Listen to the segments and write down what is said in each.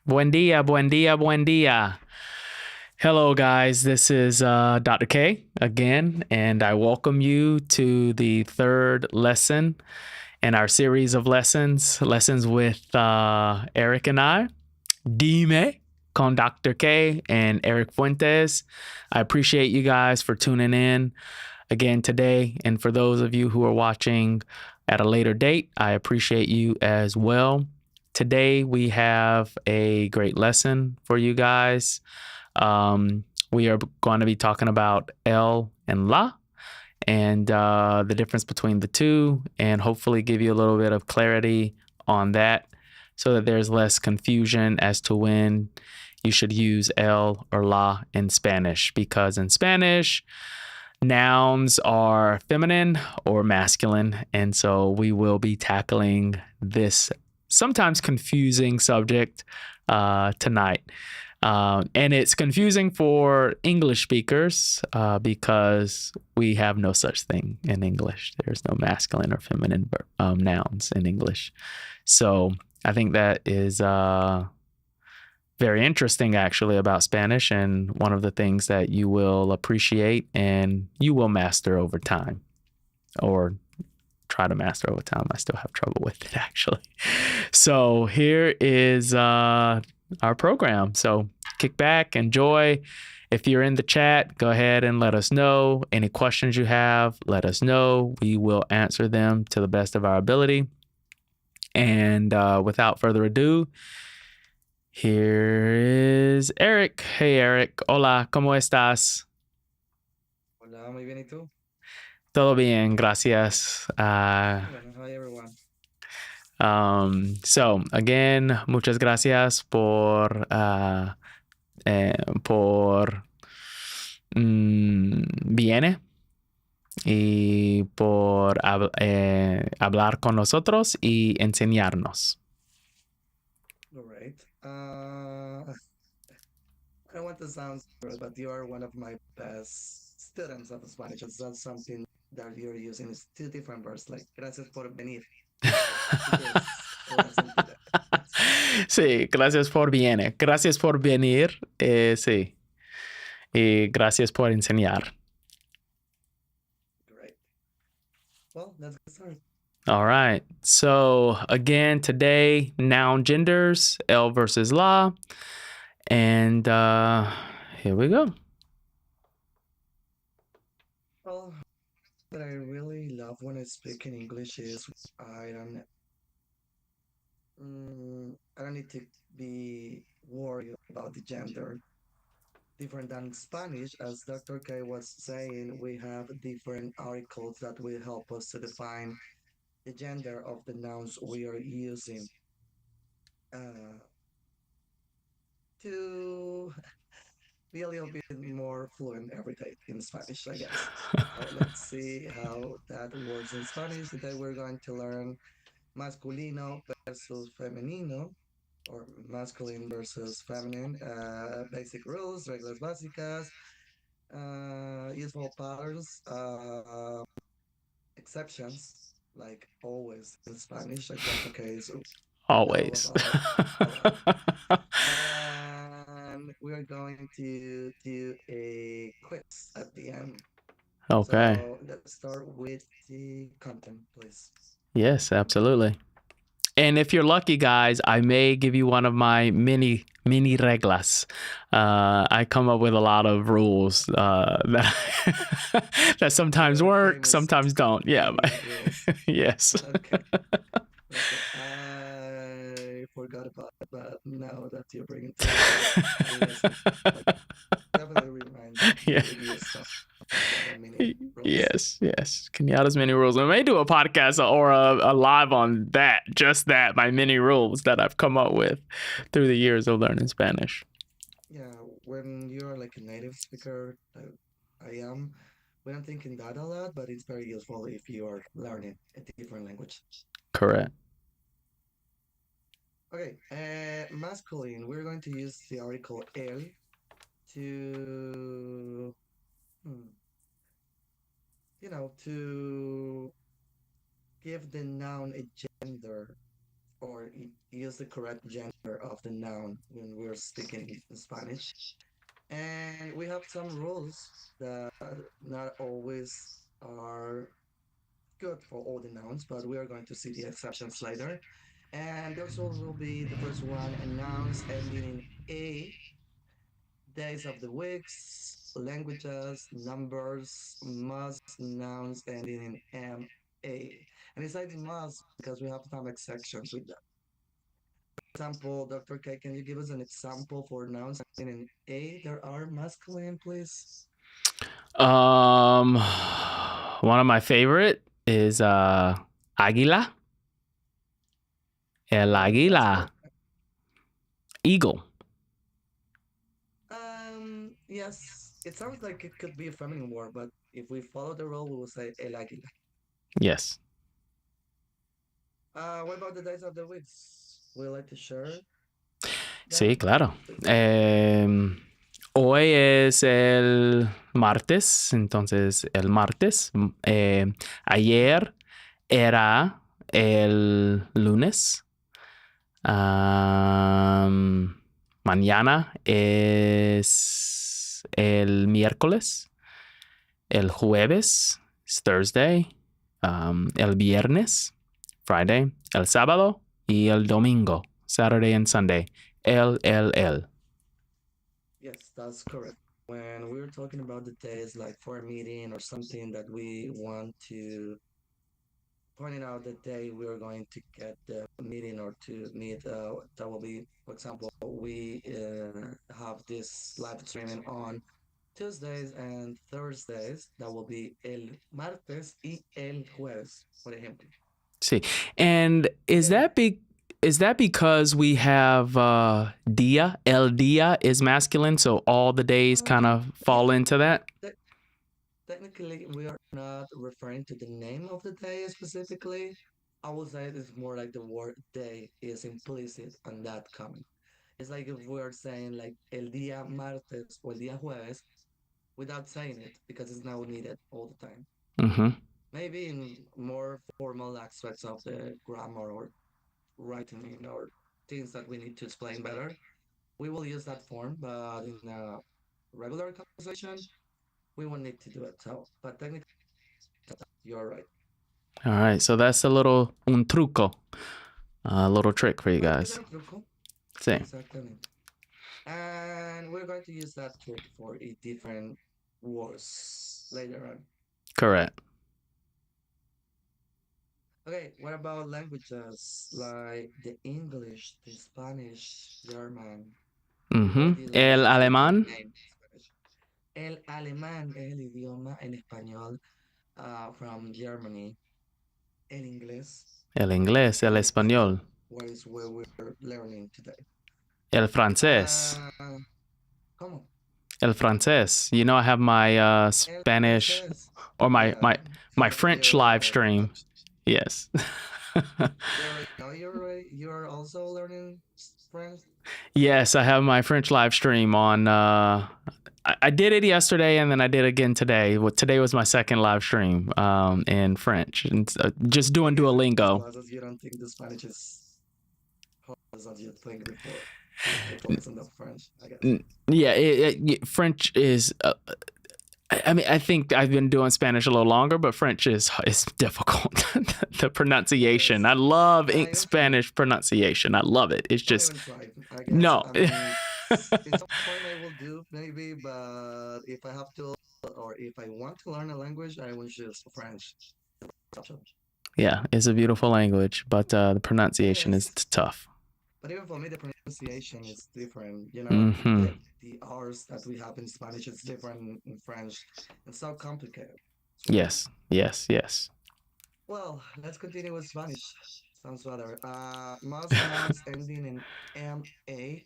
Buen dia, buen dia, buen dia. Hello, guys. This is Dr. K again, and I welcome you to the third lesson in our series of lessons with Erick and I. Dime con Dr. K and Erick Fuentes. I appreciate you guys for tuning in again today. And for those of you who are watching at a later date, I appreciate you as well. Today, we have a great lesson for you guys. We are going to be talking about el and la and the difference between the two, and hopefully give you a little bit of clarity on that so that there's less confusion as to when you should use el or la in Spanish, because in Spanish, nouns are feminine or masculine. And so we will be tackling this sometimes confusing subject tonight. And it's confusing for English speakers because we have no such thing in English. There's no masculine or feminine nouns in English. So I think that is very interesting, actually, about Spanish, and one of the things that you will appreciate and you will master over time, or try to master over time. I still have trouble with it, actually. So here is our program. So kick back, enjoy. If you're in the chat, go ahead and let us know. Any questions you have, let us know. We will answer them to the best of our ability. And without further ado, here is Erick. Hey, Erick. Hola, ¿cómo estás? Hola, muy bien, ¿y tú? Todo bien, gracias. Bueno, hi everyone. So, again, muchas gracias por viene y por hablar con nosotros y enseñarnos. All right. I don't want to sound rude, but you are one of my best students of Spanish. It's not something that you're using. It's two different words, like gracias por venir. Let's do that. Sí, gracias por viene. Gracias por venir. Sí. Y gracias por enseñar. Great. Well, let's get started. All right. So again, today, noun genders, el versus la. And here we go. Well, what I really love when I speak in English is I don't need to be worried about the gender. Different than Spanish, as Dr. K was saying, we have different articles that will help us to define the gender of the nouns we are using uh, to be a little bit more fluent every day in Spanish, I guess. So let's see how that works in Spanish. Today we're going to learn masculino versus femenino, or masculine versus feminine, basic rules, reglas básicas, useful patterns, exceptions, like always in Spanish, like Dr. Case know Always. about a lot. And we are going to do a quiz at the end. Okay. So let's start with the content, please. Yes, absolutely. And if you're lucky, guys, I may give you one of my mini reglas. I come up with a lot of rules that that sometimes Your work, famous sometimes don't. Yeah. rules. Yes. Okay. Okay. I forgot about it, but now that you bring it to the lesson, like, definitely remind me Yeah. to use some of the mini rules. Yes. Kenyatta's mini rules. We may do a podcast or a live on that, just that, my mini rules that I've come up with through the years of learning Spanish. Yeah, when you're like a native speaker, I am, we don't thinking that a lot, but it's very useful if you are learning a different language. Correct. Okay, masculine, we're going to use the article el to, to give the noun a gender or use the correct gender of the noun when we're speaking in Spanish. And we have some rules that not always are good for all the nouns, but we are going to see the exceptions later. And those rules will be the first one, nouns ending in A, days of the weeks, languages, numbers, must, nouns ending in M-A. And it's like must because we have some exceptions with that. For example, Dr. K, can you give us an example for nouns ending in A that are masculine, please? Um, one of my favorite is águila. El That's águila. correct. Eagle. Yes, it sounds like it could be a feminine word, but if we follow the rule, we will say el águila. Yes. What about the days of the weeks? Would you like to share Sí, them? claro. Please. Hoy es el martes, entonces el martes. Ayer era el lunes. Mañana es el miércoles. El jueves es Thursday. El viernes, Friday. El sábado y el domingo, Saturday and Sunday. El. Yes, that's correct. When we're talking about the days like for a meeting or something that we want to point out the day we're going to get the meeting or to meet, that will be, for example, we have this live streaming on Tuesdays and Thursdays. That will be el martes y el jueves, por ejemplo. See, and Okay. is that because we have dia? El dia is masculine, so all the days kind of fall Yeah, into that. technically, we are not referring to the name of the day specifically. I would say it's more like the word day is implicit on that comment. It's like if we're saying like el día martes or el día jueves without saying it because it's now needed all the time. Mm-hmm. Maybe in more formal aspects of the grammar or writing or things that we need to explain better, we will use that form, but in a regular conversation, we won't need to do it. So, but technically, you're right. All right, so that's a little un truco, a little trick for you Un guys. pequeño truco. See, Exactamente. And we're going to use that trick for a different words later on. correct. Okay, what about languages like the English, the Spanish, German, all Mm-hmm. these El languages with their alemán, name in Spanish? El alemán es el idioma en español from Germany. El inglés, el inglés, el español, what is where we're learning today. el francés, Uh, ¿Cómo? el francés. You know, I have my El Spanish francés. or my Yeah, my my have French here live our stream. French. Yes. You're also learning French? Yes, I have my French live stream on. I did it yesterday and then I did it again today. Well, today was my second live stream in French, and just doing Again, in these Duolingo. classes, you don't think the Spanish is hard as you think before. You need to focus on the French, I guess. Yeah, French is. I mean, I think I've been doing Spanish a little longer, but French is difficult. The pronunciation. Yes. I love Don't even try. Spanish pronunciation. I love it. It's Don't just even try. I guess. no. I mean, in some point I will do maybe, but if I have to, or if I want to learn a language, I will choose French. Yeah, it's a beautiful language, but the It pronunciation is is. tough. But even for me, the pronunciation is different. You know, Mm-hmm. the R's that we have in Spanish is different in French. It's so complicated. Yes, yes, yes. Well, let's continue with Spanish. Sounds better. Most nouns ending in MA,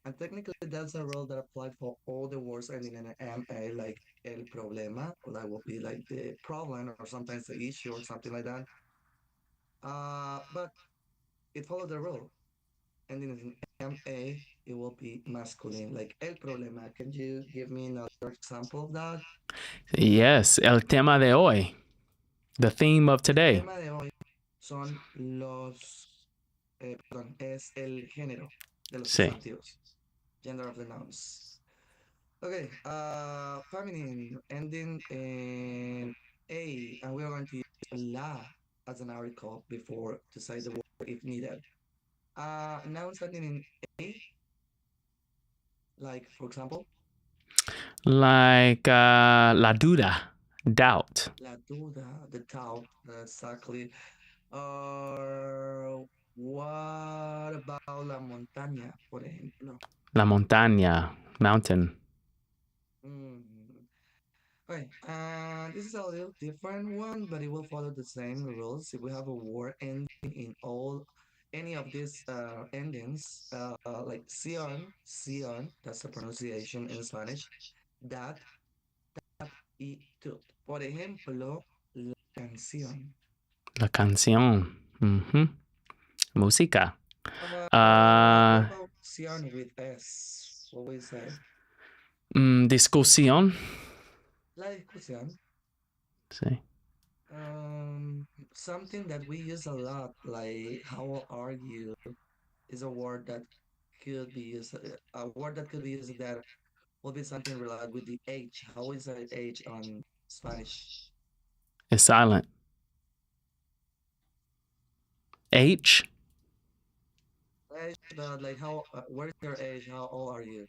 and technically that's a rule that applied for all the words ending in MA, like el problema, or that will be like the problem or sometimes the issue or something like that. But it followed the rule. Ending in MA, it will be masculine, like el problema. Can you give me another example of that? Yes, el tema de hoy, the theme of El today. tema de hoy son los perdón, es el género de los Sí. sustantivos. Gender of the nouns. Okay, feminine ending in A, and we're going to use la as an article before to say the word if needed. Nouns ending in A, like for example, Like la duda, doubt. la duda, the doubt, exactly. Or what about la montaña, por ejemplo? La montaña, mountain. Mm. Okay, and this is a little different one, but it will follow the same rules. If we have a word ending in all any of these endings, like sion, that's the pronunciation in Spanish, that, y tut. Por ejemplo, la canción. La canción. Música. What Uh, about sion with S? What we say? discusión. La discusión. Sí. Something that we use a lot, like how are you, is a word that could be used. A word that could be used that will be something related with the H. How is that H on Spanish? It's silent. H. Age, but like how? What is your age? How old are you?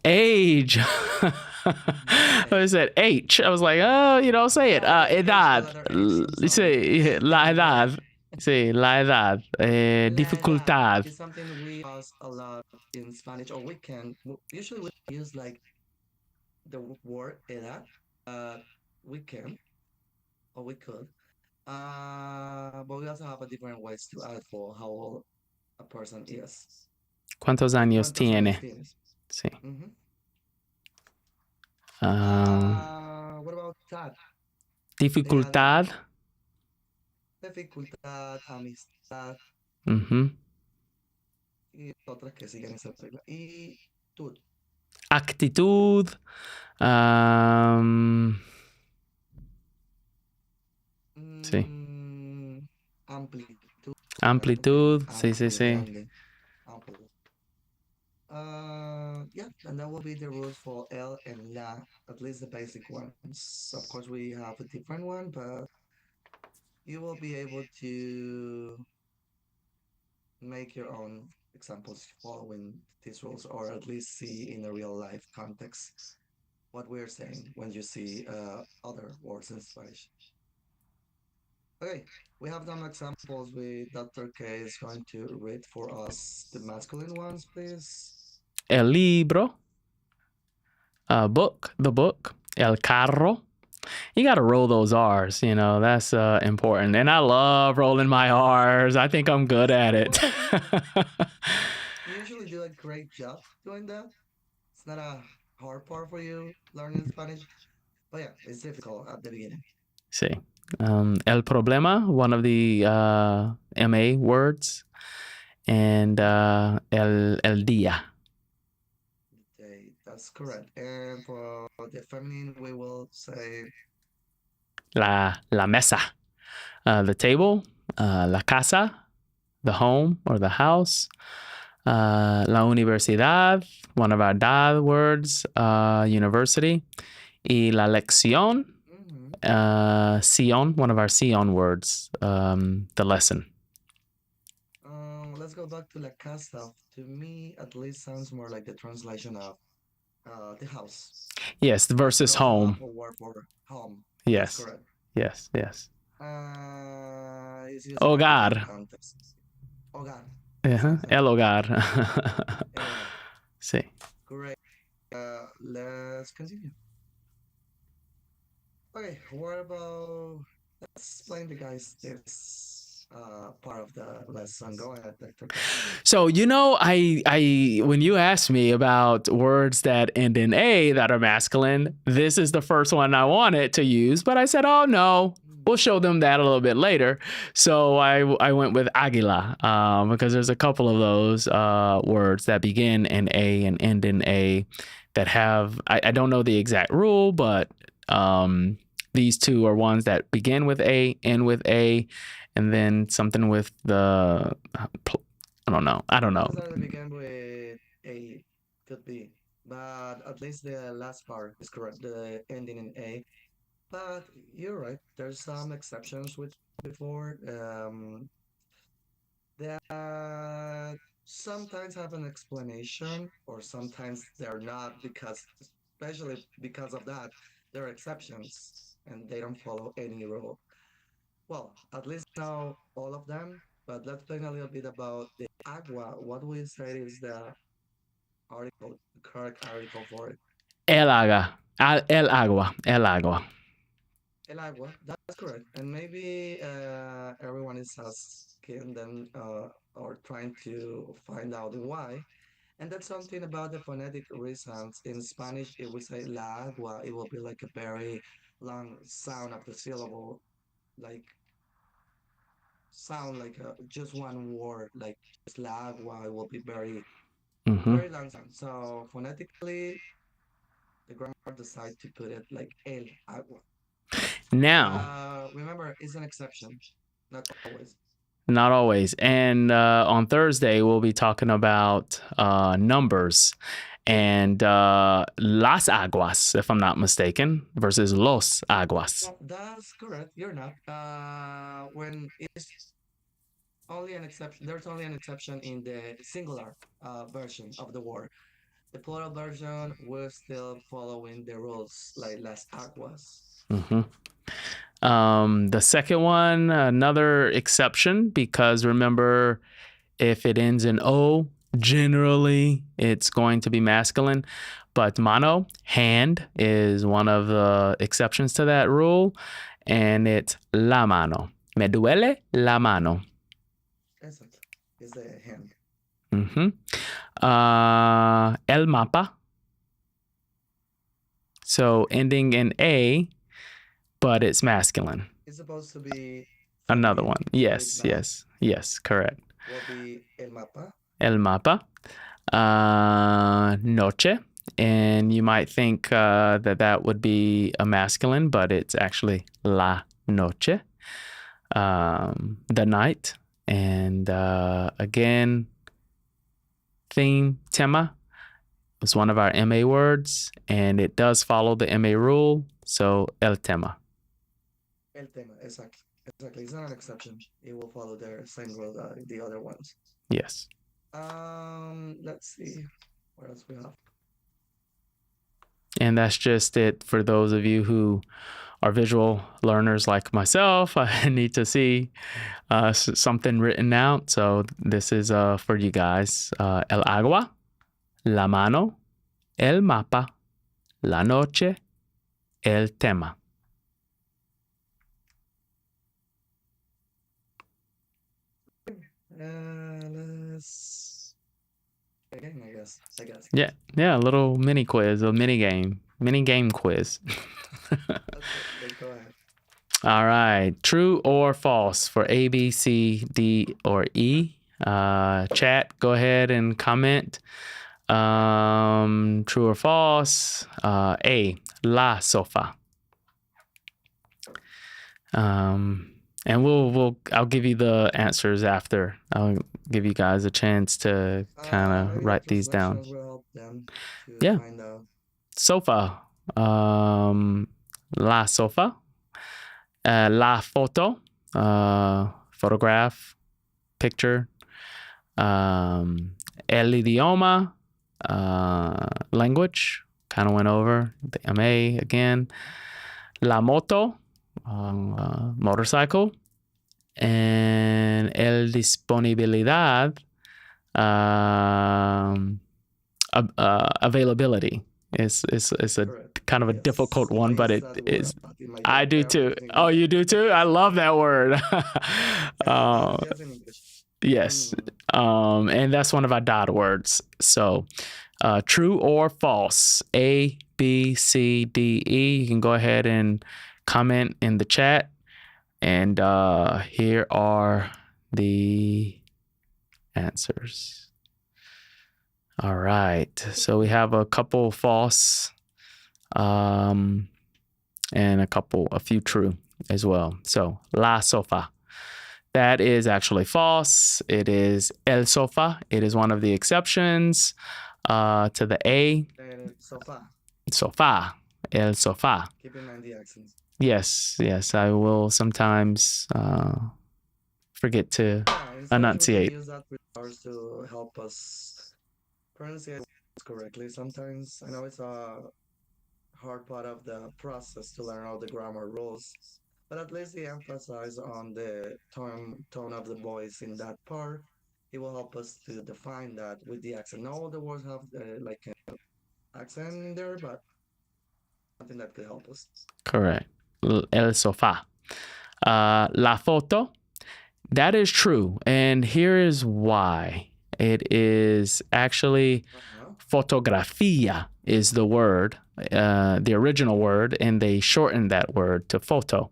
Age. Mm-hmm. I said H. I was like, oh, you don't say it. Yeah, the H, the Edad. letter H in some Sí, words. la edad. Sí, la edad. La edad Dificultad. is something we use a lot in Spanish, or we can usually we use like the word edad. Uh, we can or we could. But we also have a different ways to add for how old a person is. ¿Cuántos años ¿Cuántos años tiene? tienes? Sí. Mm-hmm. Um, What about that? dificultad. Dificultad, amistad y otras que siguen esa regla. Y tú. Actitud. Sí. Amplitud. Amplitud. Sí, sí, Amplio, sí. grande. Amplio. Yeah, and that will be the rules for L and La, at least the basic ones. Of course, we have a different one, but you will be able to make your own examples following these rules, or at least see in a real life context what we're saying when you see other words in Spanish. Okay, we have some examples with Dr. K is going to read for us the masculine ones, please. El libro. Book. The book. El carro. You got to roll those R's, you know, that's important. And I love rolling my R's. I think I'm good at it. You usually do a great job doing that. It's not a hard part for you learning Spanish, but yeah, it's difficult at the beginning. Sí. El problema, one of the MA words, and el día. Okay, that's correct. And for the feminine, we will say La mesa, the table, la casa, the home or the house, la universidad, one of our dad words, university, y la lección, Sion, one of our Sion words, the lesson. Let's go back to la casa. To me, at least, sounds more like the translation of the house. Yes, versus home. A word for home. Yes. That's correct. Yes, yes. Hogar. Hogar. El hogar. El hogar. Sí. Great. Let's continue. Okay, what about, let's explain the guys this part of the lesson. Go ahead, Dr. K. So, you know, I when you asked me about words that end in A that are masculine, this is the first one I wanted to use, but I said, oh no, we'll show them that a little bit later. So I went with águila because there's a couple of those words that begin in A and end in A that have, I don't know the exact rule, but these two are ones that begin with A, end with A, and then something with the I don't know. I don't know. Words that begin with A could be, but at least the last part is correct, the ending in A. But you're right, there's some exceptions with before that sometimes have an explanation or sometimes they're not because, especially because of that, they're exceptions and they don't follow any rule. Well, at least now all of them, but let's explain a little bit about the agua. What we say is the article, the correct article for it. El agua. El agua. El agua. El agua, that's correct. And maybe everyone is asking them or trying to find out why. And that's something about the phonetic reasons. In Spanish, if we say la agua, it will be like a very long sound of the syllable, like sound like just one word, like just la agua. It will be very, Mm-hmm. very long sound. So phonetically, the grammar decide to put it like el agua. Now, But remember, it's an exception, not always. not always. And on Thursday, we'll be talking about numbers and las aguas, if I'm not mistaken, versus los aguas. Well, that's correct. You're not. When it's only an exception, there's only an exception in the singular version of the word. The plural version, we're still following the rules like las aguas. Mm-hmm. The second one, another exception, because remember, if it ends in O, generally it's going to be masculine. But mano, hand, is one of the exceptions to that rule, and it's la mano. Me duele la mano. Exactly. Is the hand. Mm-hmm. El mapa. So ending in A, but it's masculine. It's supposed to be Another feminine, one. but Yes, it's not. yes, correct. Will be el mapa. El mapa. Noche. And you might think that would be a masculine, but it's actually la noche, the night. And again, theme, tema, was one of our MA words, and it does follow the MA rule. So el tema. El tema, exactly. Exactly. It's not an exception. It will follow the same rule that the other ones. Yes. Let's see what else we have. And that's just it for those of you who are visual learners like myself. I need to see something written out. So this is for you guys. El agua, la mano, el mapa, la noche, el tema. Let's again, I guess. Yeah, a little mini quiz, a mini game quiz. Okay, go ahead. All right, true or false for A, B, C, D, or E. Chat, go ahead and comment. True or false? A, la sofa. And I'll give you the answers after. I'll give you guys a chance to kind of write these down. Will help them to Yeah. find out. Sofa. La sofa. La foto. Photograph. Picture. El idioma. Language. Kind of went over the MA again. La moto. Motorcycle. And el disponibilidad, availability is a kind of a difficult one, but it is. I do too. Oh, you do too? I love that word. Yes. And that's one of our dot words. So true or false, A, B, C, D, E. You can go ahead and comment in the chat. And here are the answers. All right. So we have a couple false and a few true as well. So, la sofa. That is actually false. It is el sofá. It is one of the exceptions to the A. Sofa. Sofá. El sofá. Keep in mind the accents. Yes, yes. I will sometimes forget to In Spanish, enunciate. we can use that with ours to help us pronounce it correctly. Sometimes I know it's a hard part of the process to learn all the grammar rules, but at least the emphasize on the tone of the voice in that part. It will help us to define that with the accent. Not all the words have like an accent in there, but something that could help us. Correct. El sofá. La foto. That is true. And here is why. It is actually fotografía is the word, the original word, and they shortened that word to photo.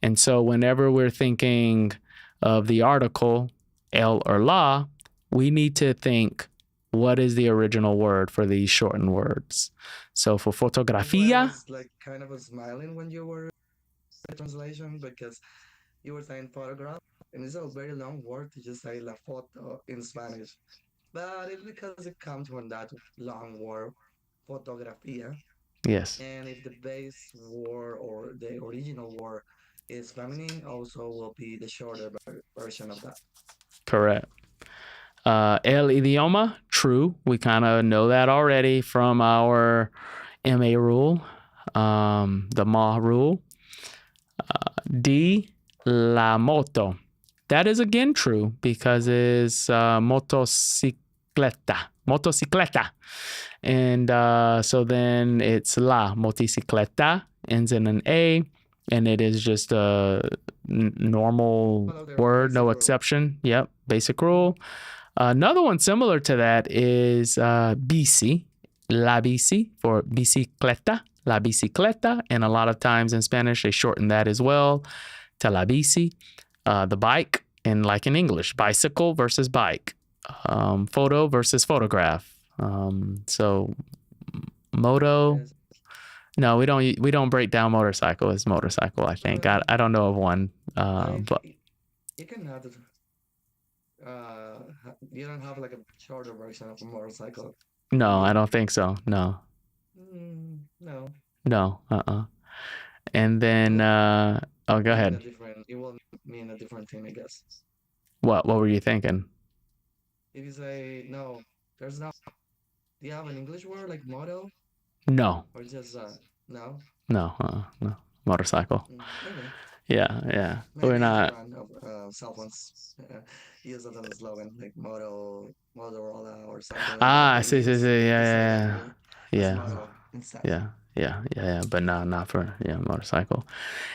And so whenever we're thinking of the article, el or la, we need to think, what is the original word for these shortened words? So for fotografía, I was like kind of smiling when you were the translation because you were saying photograph, and it's a very long word to just say la foto in Spanish. But it's because it comes from that long word, fotografía. yes, And if the base word or the original word is feminine, also will be the shorter version of that. correct. El idioma, true. We kind of know that already from our MA rule, the Ma rule. D, la moto. That is again true because it's motocicleta. Motocicleta. And so then it's la motocicleta, ends in an A, and it is just a normal word, no exception. Yep, basic rule. Another one similar to that is bici, la bici for bicicleta, la bicicleta. And a lot of times in Spanish, they shorten that as well to la bici, the bike. And like in English, bicycle versus bike, photo versus photograph. So moto. No, we don't break down motorcycle as motorcycle. I think I don't know of one, but you can have you don't have like a shorter version of a motorcycle. No, I don't think so. No. No. No. And then go ahead. It will mean a different thing, I guess. What were you thinking? If you say no, there's no. Do you have an English word like moto? No. Or just no? No. No. Motorcycle. Okay. Yeah. Maybe We're not. Cell phones use that as a slogan, like Motorola or something. I see. Yeah. Moto instead. Yeah. But no, not for motorcycle.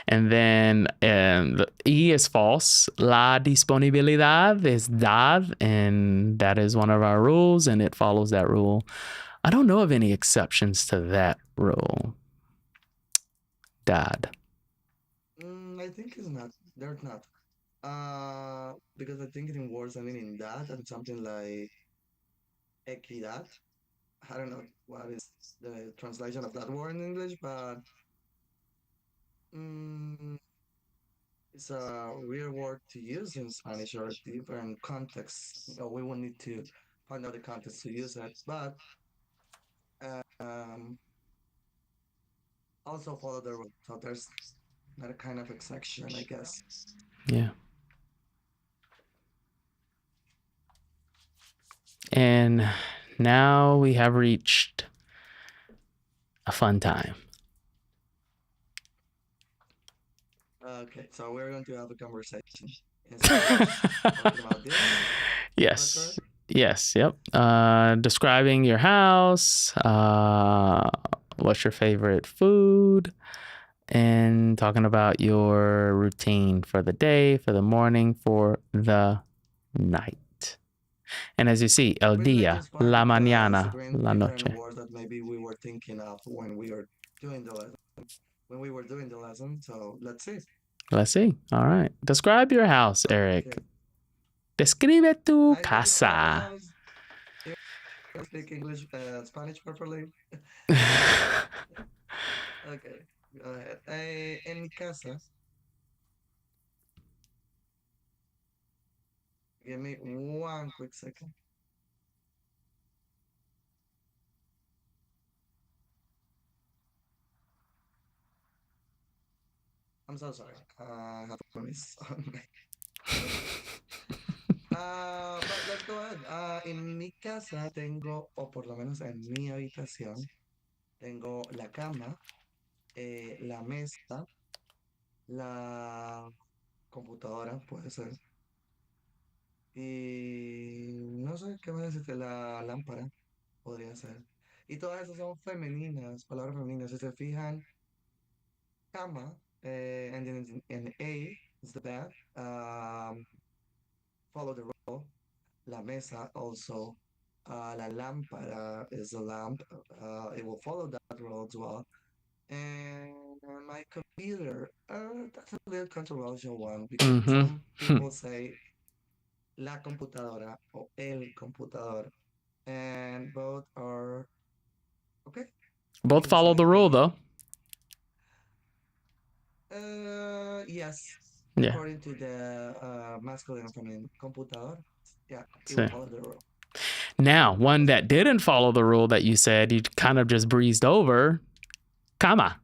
And then the E is false. La disponibilidad is dad, and that is one of our rules, and it follows that rule. I don't know of any exceptions to that rule. Dad. I think it's not. There's not. Because I think in words I mean in that and something like equidad. I don't know what is the translation of that word in English, but it's a weird word to use in Spanish or different contexts. We will need to find out the context to use it, but also follow the rule. So there's not a kind of exception, I guess. Yeah. And now we have reached a fun time. Okay, so we're going to have a conversation in Spanish talking about this. Yes. Yes. Yep. Describing your house. What's your favorite food? And talking about your routine for the day, for the morning, for the night. And as you see, el día, la mañana, la noche. Words that maybe we were thinking of when we were doing the lesson. So let's see. Let's see. All right. Describe your house, Erick. Okay. Describe tu casa. I speak English, Spanish properly. Okay. Go ahead. En mi casa Give me one quick second. I'm so sorry. I have a miss on my phone. But let's go ahead. En mi casa tengo, o por lo menos en mi habitación, tengo la cama, la mesa, la computadora, puede ser, y no sé qué más decirte, la lámpara, podría ser. Y todas esas son femeninas, palabras femeninas. Si se fijan, cama, and then in A is the bed, follow the rule. La mesa also. La lámpara is a lamp. It will follow that rule as well. And my computer, that's a little controversial one because Mm-hmm. some people say la computadora or el computador, and both are okay. Both follow Inside the rule, the though. yes, Yeah. according to the masculine and feminine computador, yeah, it will So follow the rule. now, one that didn't follow the rule that you said, you kind of just breezed over, comma.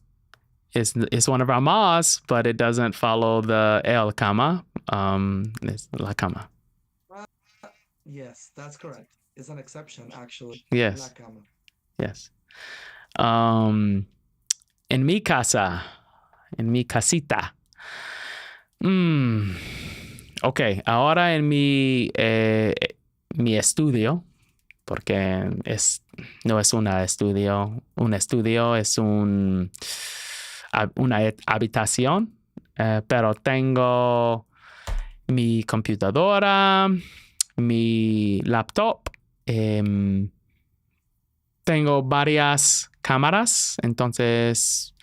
It's one of our mas, but it doesn't follow the el comma. It's la comma. Uh, yes, that's correct. It's an exception actually. La Yes. cama. Yes. En mi casa, en mi casita. Ok, ahora en mi estudio, porque no es un estudio es una habitación, pero tengo mi computadora, mi laptop, tengo varias cámaras, entonces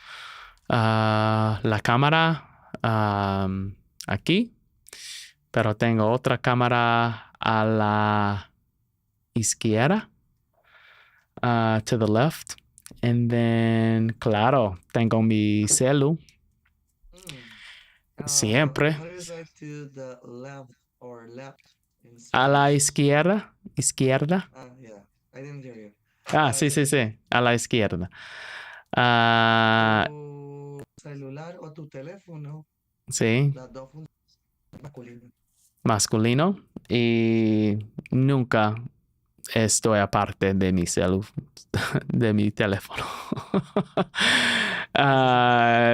la cámara aquí, pero tengo otra cámara a la izquierda, to the left. And then, claro, tengo mi celu. Siempre. How do you say to the left or left in A la Spanish? izquierda. Izquierda. Yeah, I didn't hear you. Sí, sí, sí. A la izquierda. Tu celular o tu teléfono, Sí. las dos funciones masculinas. Masculino. Y nunca estoy aparte de mi de mi teléfono.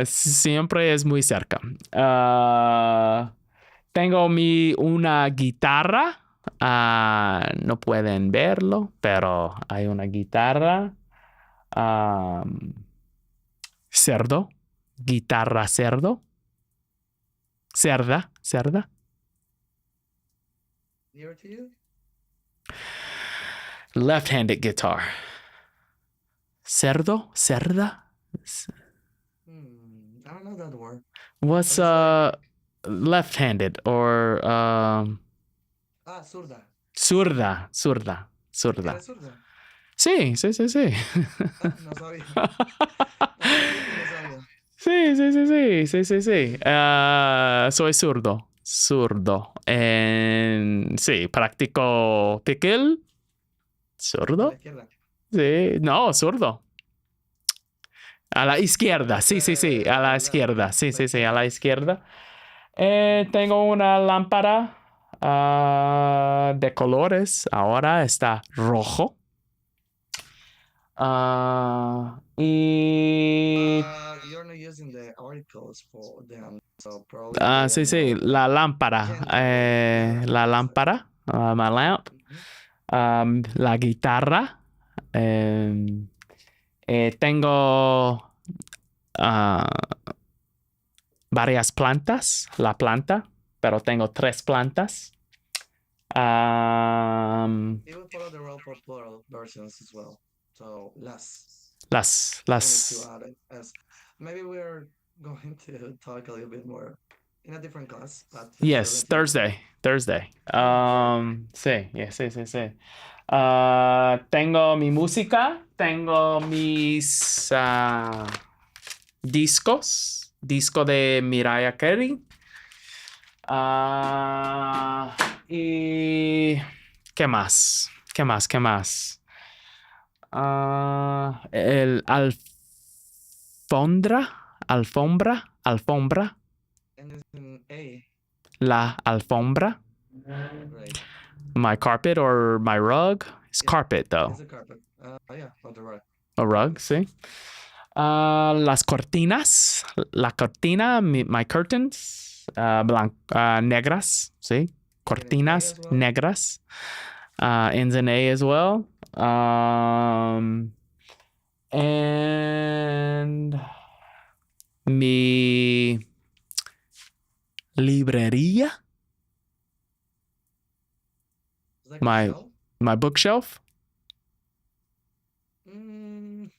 Siempre es muy cerca. Tengo una guitarra. No pueden verlo, pero hay una guitarra. Cerdo. Guitarra cerdo. Cerda. Near to you? Left-handed guitar. Cerda. I don't know that word. What's left-handed or zurda. Zurda. ¿Eres zurda? Sí. No sabía. Aprendí y no sabía. Sí. Soy zurdo. Sí, practico pickle. A ¿Zurdo? la izquierda. Sí, no, zurdo. A la izquierda, sí, a la Left, izquierda, sí, a la izquierda. Mm. Tengo una lámpara de colores. Ahora está rojo. Y You're not using the articles for them, so probably you sí, wouldn't know la the lámpara. gender. La lámpara, my lamp. La guitarra. Tengo varias plantas. La planta, pero tengo 3 plantas. It will follow the rule for plural versions as well. So las. Las. We need to add it as maybe we're going to talk a little bit more in a different class, but Yes, Thursday. Sí. Tengo mi música, tengo mis disco de Mariah Carey. ¿Y qué más? ¿Qué más? ¿Qué más? El alfombra, And it's an A. la alfombra. Right. My carpet or my rug. It's Yeah, carpet though. it's a carpet. Yeah, on the right. A rug, sí. Las cortinas, la cortina, my curtains, negras, sí. In an A Cortinas as well. negras. Ends in A as well. And mi librería, It's like a my shell. my bookshelf. Mm,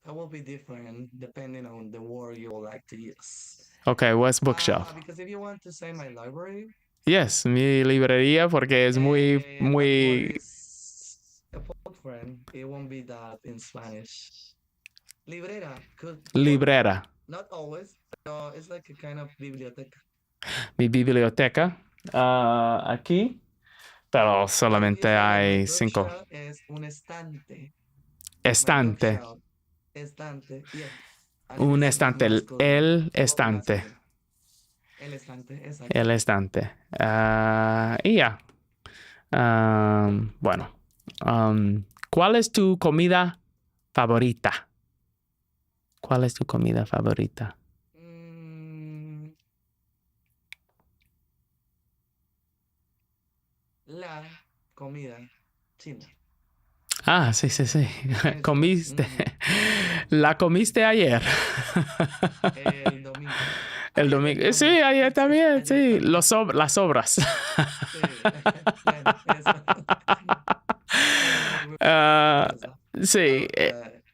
that will be different depending on the word you would like to use. Okay, what's bookshelf? Because if you want to say my library, Yes, mi librería porque es that word muy is a folk friend. It won't be that in Spanish. Librera could work. librera. Not always. So it's like a kind of biblioteca. Mi biblioteca. Aquí, pero But if you solamente say like my hay 5. bookshelf is un estante. My Estante. bookshelf, estante, yeah. And if Un it's estante. masculine, El it will be estante. masculine. El estante, El exacto. estante. Y ya. Bueno. ¿Cuál es tu comida favorita? ¿Cuál es tu comida favorita? La comida china. Ah, sí, sí, sí. Chinese food. Comiste. La comiste ayer. El domingo. El Ayer domingo. Sí, también. ayer Sí, también. ayer Sí, también. las sobras. Sí. Bueno, eso. Bueno, Ah, eso. sí.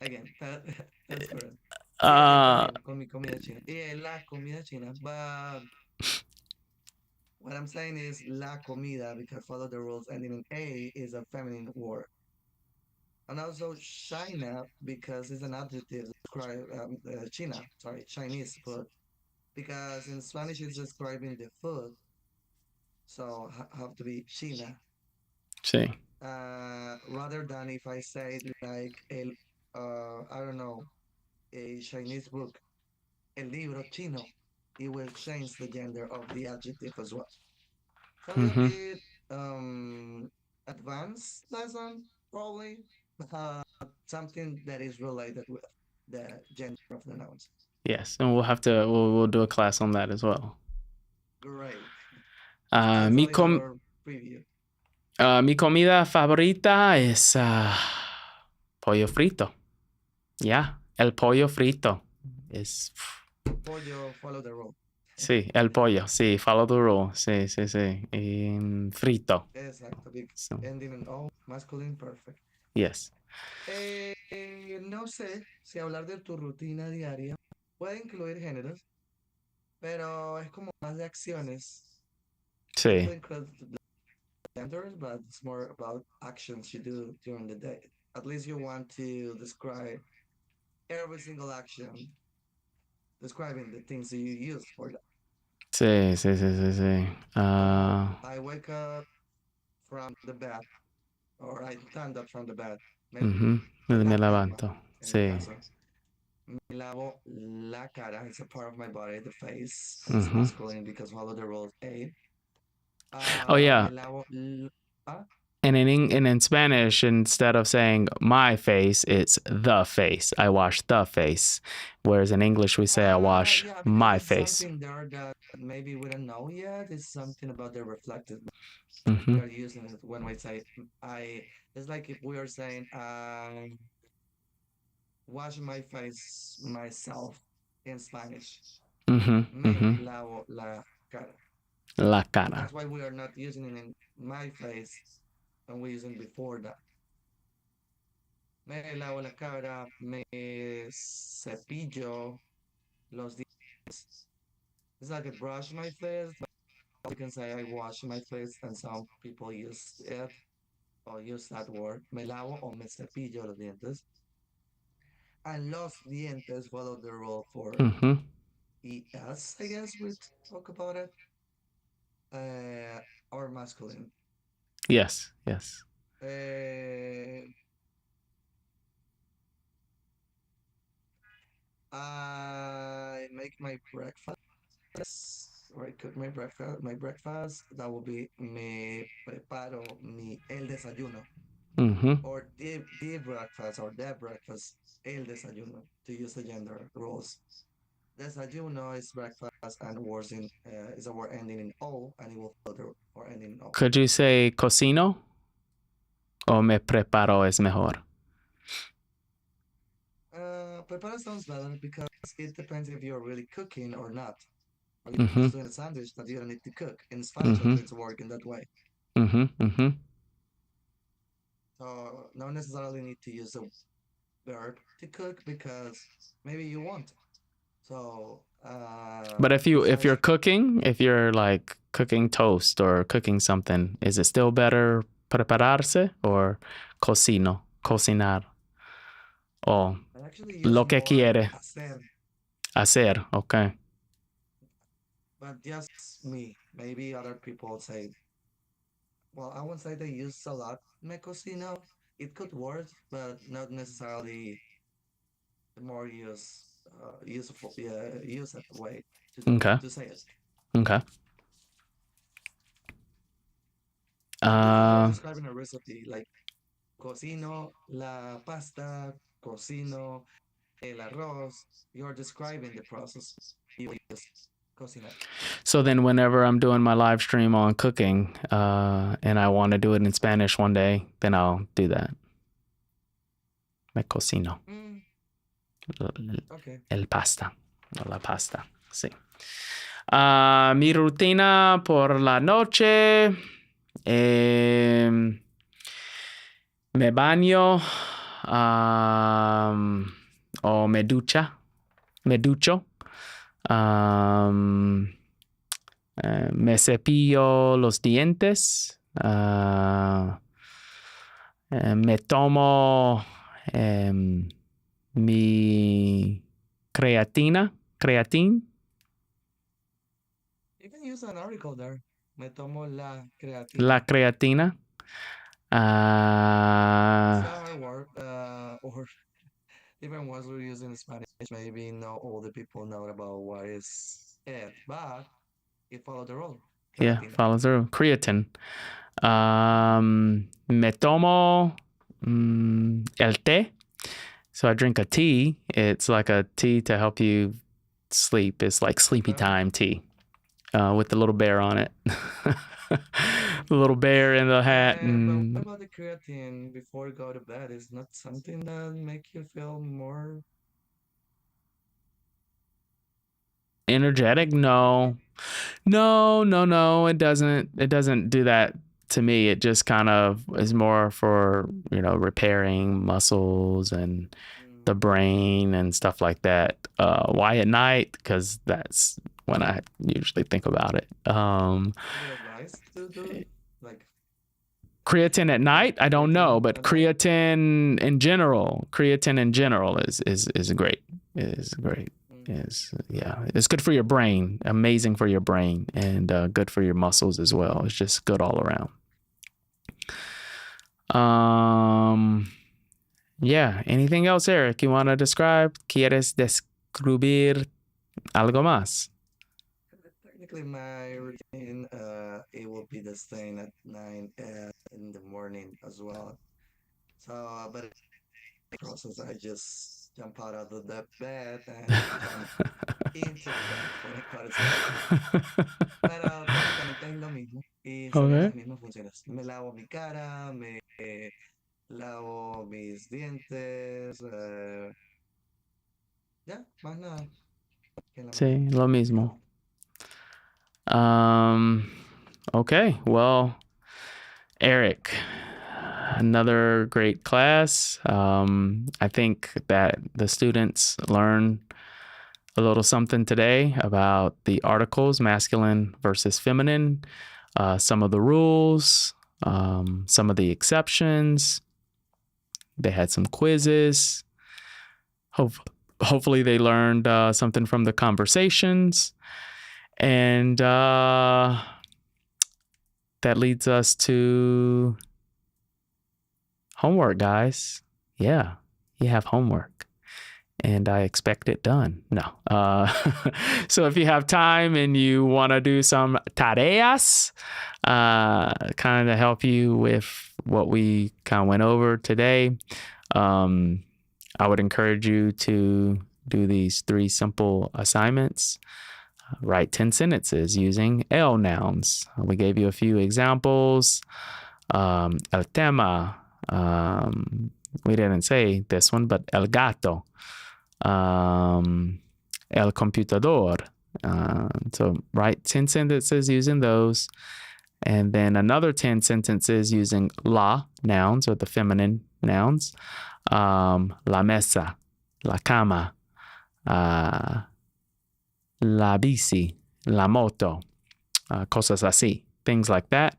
Again, that's correct. Sí, ayer Ah, también con mi comida china. Y la comida china. But what I'm saying is la comida because follow the rules ending in A is a feminine word. And also China because it's an adjective describe China, sorry, Chinese food. Because in Spanish it's describing the food, so have to be China. sí. Rather than if I say like I don't know, a Chinese book, el libro chino, it will change the gender of the adjective as well. So a little Mm-hmm. bit advanced lesson, probably, uh, something that is related with the gender of the nouns. Yes, and we'll do a class on that as well. Great. Uh, That's mi, only com- for preview. Mi comida favorita es pollo frito. Ya, el pollo frito es... Pollo, follow the rule. Sí, el pollo, sí, follow the rule. Sí, sí, sí. Frito. Exacto. Big So, ending in O, masculine, perfect. yes. No sé si hablar de tu rutina diaria puede incluir géneros, pero es como más de acciones. It Sí, could include the genders, but it's more about actions you do during the day. At least you want to describe every single action, describing the things that you use for that. sí, sí, sí, sí, sí. I wake up from the bed, or I stand up from the bed. De Me la cama, levanto. en mi Sí. caso. Me lavo la cara. It's a part of my body, the face. It's Mm-hmm. masculine because follow the rules. A. Oh, yeah. Me lavo. And in Spanish, instead of saying my face, it's the face. I wash the face. Whereas in English, we say I wash Yeah, because my it's face. something there that maybe we don't know yet. It's something about the reflective. Mm-hmm. We are using it when we say I. It's like if we are saying I wash my face myself in Spanish. Mm-hmm. Me Mm-hmm. lavo la cara. La cara. That's why we are not using it in my face and we're using before that. Me lavo la cara, me cepillo los dientes. It's like I brush my face, but you can say I wash my face, and some people use it or use that word. Me lavo o me cepillo los dientes. And los dientes follow the rule for Mm-hmm. ES, I guess we talk about it. or masculine? Yes, yes. Uh, I make my breakfast, or I cook my breakfast. My breakfast, that will be me preparo el desayuno, Mm-hmm. or the breakfast, or the breakfast, el desayuno, to use the gender roles. Desayuno is breakfast, and words is a word ending in O, and it will filter or ending in O. Could you say cocino? O me preparo es mejor. Prepara sounds better because it depends if you're really cooking or not. Or you're Mm-hmm. just doing a sandwich that you don't need to cook. In Spanish, Mm-hmm. it's working that way. Mm-hmm. Mm-hmm. So not necessarily need to use a verb to cook because maybe you won't. So But if you're besides, cooking, if you're like cooking toast or cooking something, is it still better prepararse or cocino? Cocinar. O I actually use lo que more quiere hacer, hacer. Okay. but just me. Maybe other people say, well, I won't say they use a lot me cocino. It could work, but not necessarily the more useful, use it way Okay. to say it. Okay. Just like you're Uh, describing a recipe, like cocino la pasta, cocino el arroz. You're describing the process. You use cocinar. so then whenever I'm doing my live stream on cooking, and I want to do it in Spanish one day, then I'll do that. Me cocino. Okay. El pasta. La pasta. Sí. Mi rutina por la noche. Me baño. O me ducha. Me ducho. Me cepillo los dientes. Me tomo mi creatin. You can use an article there. Me tomo la La creatina. creatina. It's a hard word, or even words we use in Spanish. Maybe not all the people know about what is it, but it follows the rule. Yeah, Creatina. follow through. Creatine. Me tomo el té. So I drink a tea. It's like a tea to help you sleep. It's like sleepy Okay. time tea with the little bear on it. The little bear in the hat. But what about the creatine before you go to bed? Is not something that make you feel more energetic? No. It doesn't. It doesn't do that to me. It just kind of is more for, repairing muscles and the brain and stuff like that. Why at night? Because that's when I usually think about it. is it advised to do like Creatine at night? I don't know, creatine but at night? creatine in general is great. Is great. It's good for your brain. Amazing for your brain, and good for your muscles as well. It's just good all around. Yeah. Anything else, Erick? You want to describe? ¿Quieres describir algo más? Technically, my routine it will be the same at 9 in the morning as well. So, but in the process, I just jump out of the bed and jump into the bed when I go to sleep. Pero técnicamente es lo mismo y serían Okay. las mismas funciones. Me lavo mi cara, me lavo mis dientes, ya, más nada que en la Sí, mañana. lo mismo. Okay. Well, Erick, another great class. I think that the students learn a little something today about the articles, masculine versus feminine, some of the rules, some of the exceptions. They had some quizzes. Hopefully they learned something from the conversations. And that leads us to homework, guys. Yeah, you have homework. And I expect it done. No. So if you have time and you want to do some tareas, kind of help you with what we kind of went over today, I would encourage you to do these 3 simple assignments. Write 10 sentences using el nouns. We gave you a few examples. El tema. We didn't say this one, but el gato. El computador. So write 10 sentences using those. And then another 10 sentences using la nouns, or the feminine nouns. La mesa, la cama, la bici, la moto, cosas así, things like that.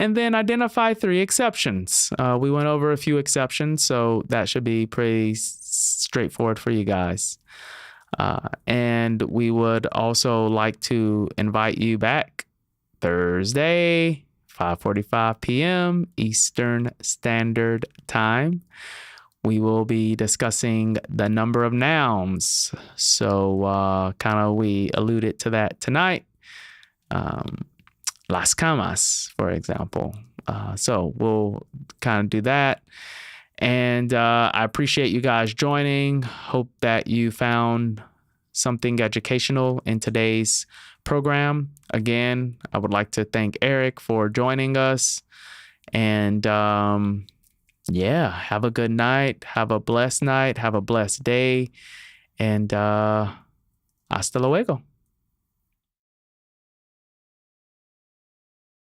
And then identify 3 exceptions. We went over a few exceptions, so that should be pretty straightforward for you guys. And we would also like to invite you back Thursday, 5:45 p.m. Eastern Standard Time. We will be discussing the number of nouns. So kind of we alluded to that tonight. Las camas, for example. So we'll kind of do that. And I appreciate you guys joining. Hope that you found something educational in today's program. Again, I would like to thank Erick for joining us. And yeah, have a good night. Have a blessed night. Have a blessed day. And hasta luego.